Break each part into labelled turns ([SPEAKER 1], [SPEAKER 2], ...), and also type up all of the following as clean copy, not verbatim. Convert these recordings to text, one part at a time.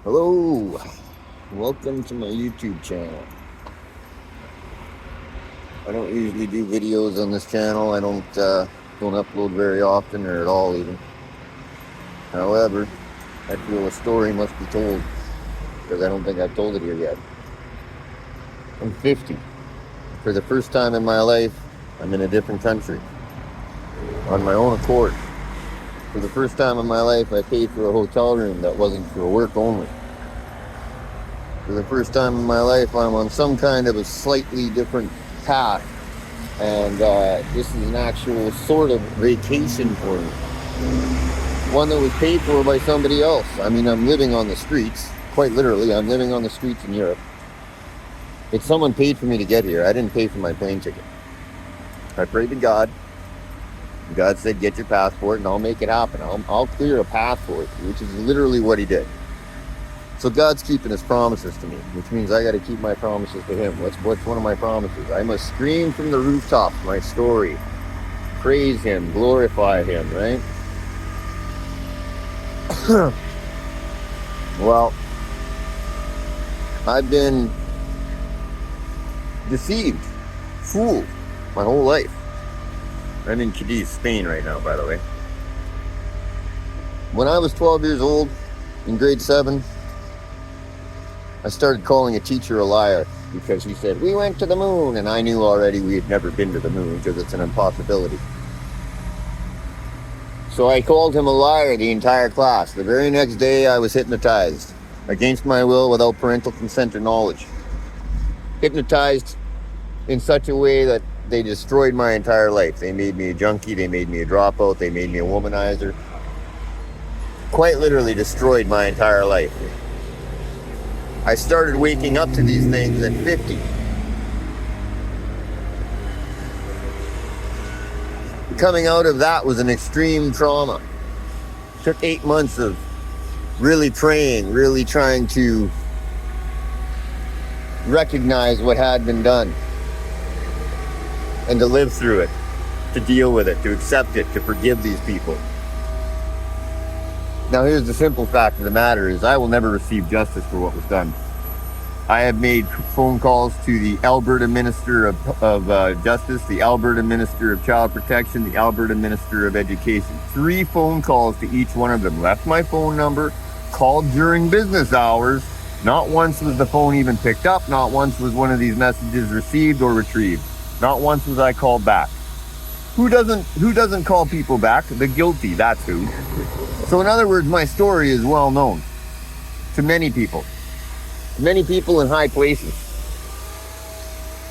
[SPEAKER 1] Hello, welcome to my YouTube channel. I don't usually do videos on this channel. I don't upload very often or at all even. However, I feel a story must be told because I don't think I've told it here yet. I'm 50. For the first time in my life, I'm in a different country on my own accord. For the first time in my life, I paid for a hotel room that wasn't for work only. For the first time in my life, I'm on some kind of a slightly different path. And this is an actual sort of vacation for me. One that was paid for by somebody else. I mean, I'm living on the streets. Quite literally, I'm living on the streets in Europe. It's someone paid for me to get here. I didn't pay for my plane ticket. I prayed to God. God said, get your passport and I'll make it happen. I'll clear a path for it, which is literally what he did. So God's keeping his promises to me, which means I got to keep my promises to him. What's one of my promises? I must scream from the rooftop my story. Praise him, glorify him, right? Well, I've been deceived, fooled my whole life. I'm in Cadiz, Spain right now, by the way. When I was 12 years old, in grade 7, I started calling a teacher a liar because he said, we went to the moon, and I knew already we had never been to the moon because it's an impossibility. So I called him a liar the entire class. The very next day, I was hypnotized, against my will, without parental consent or knowledge. Hypnotized in such a way that they destroyed my entire life. They made me a junkie, they made me a dropout, they made me a womanizer. Quite literally destroyed my entire life. I started waking up to these things at 50. Coming out of that was an extreme trauma. Took 8 months of really praying, really trying to recognize what had been done and to live through it, to deal with it, to accept it, to forgive these people. Now here's the simple fact of the matter is I will never receive justice for what was done. I have made phone calls to the Alberta Minister of Justice, the Alberta Minister of Child Protection, the Alberta Minister of Education. 3 phone calls to each one of them. Left my phone number, called during business hours. Not once was the phone even picked up. Not once was one of these messages received or retrieved. Not once was I called back. Who doesn't call people back? The guilty, that's who. So in other words, my story is well known to many people. Many people in high places.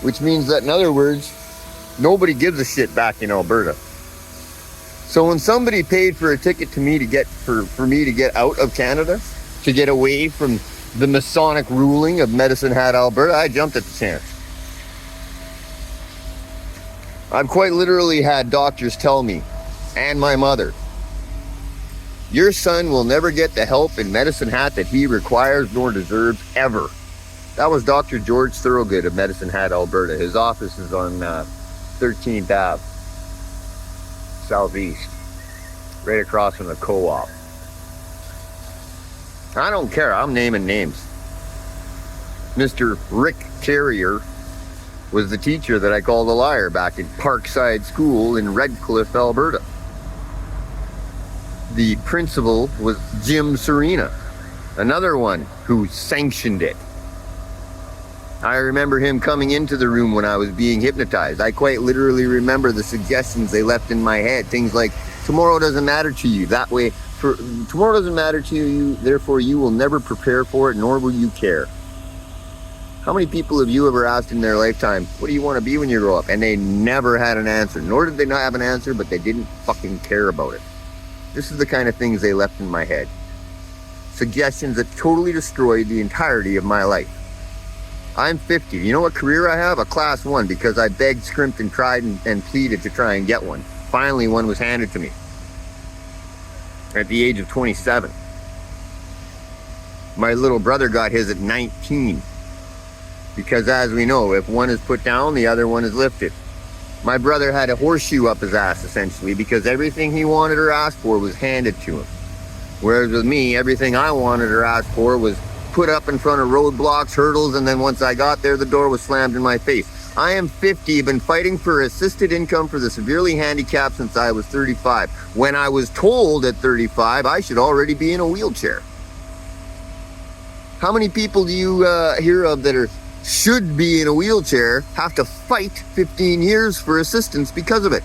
[SPEAKER 1] Which means that in other words, nobody gives a shit back in Alberta. So when somebody paid for a ticket to me to get for me to get out of Canada, to get away from the Masonic ruling of Medicine Hat Alberta, I jumped at the chance. I've quite literally had doctors tell me, and my mother, your son will never get the help in Medicine Hat that he requires nor deserves ever. That was Dr. George Thorogood of Medicine Hat, Alberta. His office is on 13th Ave, Southeast, right across from the co-op. I don't care, I'm naming names. Mr. Rick Carrier was the teacher that I called a liar back in Parkside School in Redcliffe, Alberta. The principal was Jim Serena, another one who sanctioned it. I remember him coming into the room when I was being hypnotized. I quite literally remember the suggestions they left in my head. Things like, tomorrow doesn't matter to you. That way, tomorrow doesn't matter to you, therefore you will never prepare for it, nor will you care. How many people have you ever asked in their lifetime, what do you want to be when you grow up? And they never had an answer. Nor did they not have an answer, but they didn't fucking care about it. This is the kind of things they left in my head. Suggestions that totally destroyed the entirety of my life. I'm 50. You know what career I have? A class 1, because I begged, scrimped, and cried and pleaded to try and get one. Finally, one was handed to me at the age of 27. My little brother got his at 19. Because as we know, if one is put down, the other one is lifted. My brother had a horseshoe up his ass, essentially, because everything he wanted or asked for was handed to him. Whereas with me, everything I wanted or asked for was put up in front of roadblocks, hurdles, and then once I got there, the door was slammed in my face. I am 50, been fighting for assisted income for the severely handicapped since I was 35. When I was told at 35, I should already be in a wheelchair. How many people do you hear of that should be in a wheelchair, have to fight 15 years for assistance because of it?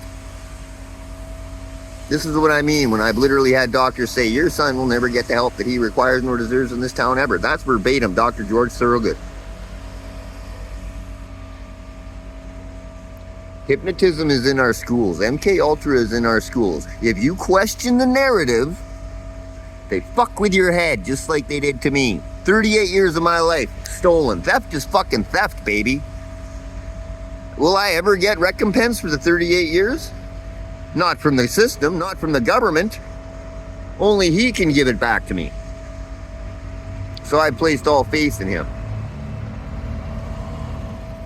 [SPEAKER 1] This is what I mean when I've literally had doctors say, your son will never get the help that he requires nor deserves in this town ever. That's verbatim, Dr. George Thorogood. Hypnotism is in our schools. MK Ultra is in our schools. If you question the narrative, they fuck with your head just like they did to me. 38 years of my life stolen. Theft is fucking theft, baby. Will I ever get recompense for the 38 years? Not from the system, not from the government. Only he can give it back to me. So I placed all faith in him.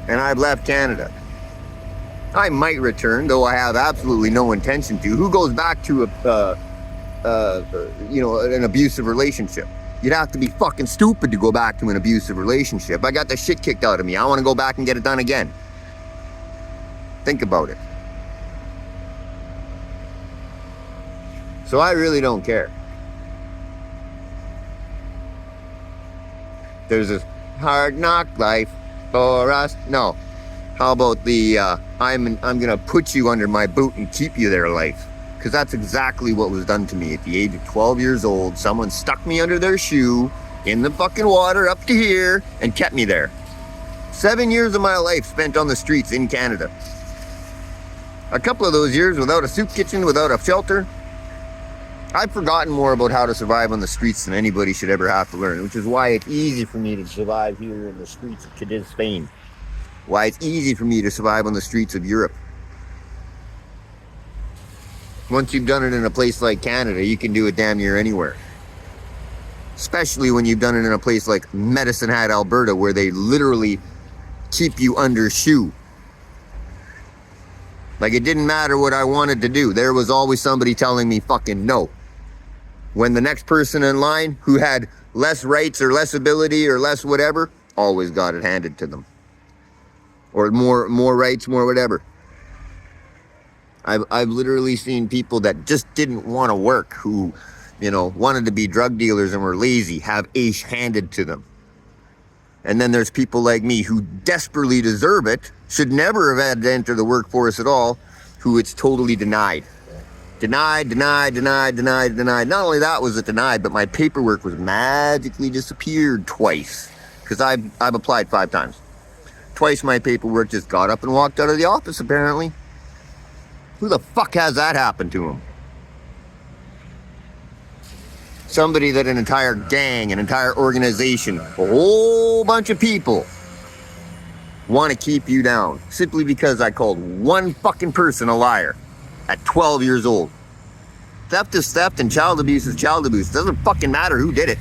[SPEAKER 1] And I've left Canada. I might return, though I have absolutely no intention to. Who goes back to an abusive relationship? You'd have to be fucking stupid to go back to an abusive relationship. I got the shit kicked out of me. I want to go back and get it done again. Think about it. So I really don't care. There's this hard knock life for us. No. How about the I'm gonna put you under my boot and keep you there life? Because that's exactly what was done to me at the age of 12 years old. Someone stuck me under their shoe in the fucking water up to here and kept me there. 7 years of my life spent on the streets in Canada. A couple of those years without a soup kitchen, without a shelter. I've forgotten more about how to survive on the streets than anybody should ever have to learn, which is why it's easy for me to survive here in the streets of Cadiz, Spain. Why it's easy for me to survive on the streets of Europe. Once you've done it in a place like Canada, you can do it damn near anywhere. Especially when you've done it in a place like Medicine Hat, Alberta, where they literally keep you under shoe. Like, it didn't matter what I wanted to do. There was always somebody telling me fucking no. When the next person in line who had less rights or less ability or less whatever, always got it handed to them. Or more rights, more whatever. I've literally seen people that just didn't want to work, who, wanted to be drug dealers and were lazy, have ace handed to them. And then there's people like me who desperately deserve it, should never have had to enter the workforce at all, who it's totally denied. Denied. Not only that was it denied, but my paperwork was magically disappeared twice. Because I've applied 5 times. Twice my paperwork just got up and walked out of the office, apparently. Who the fuck has that happen to him? Somebody that an entire gang, an entire organization, a whole bunch of people want to keep you down simply because I called one fucking person a liar at 12 years old. Theft is theft and child abuse is child abuse. It doesn't fucking matter who did it.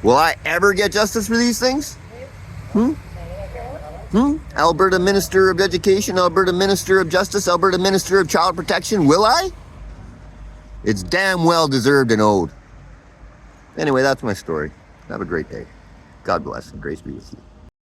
[SPEAKER 1] Will I ever get justice for these things? Alberta Minister of Education, Alberta Minister of Justice, Alberta Minister of Child Protection, will I? It's damn well deserved and owed. Anyway, that's my story. Have a great day. God bless and grace be with you.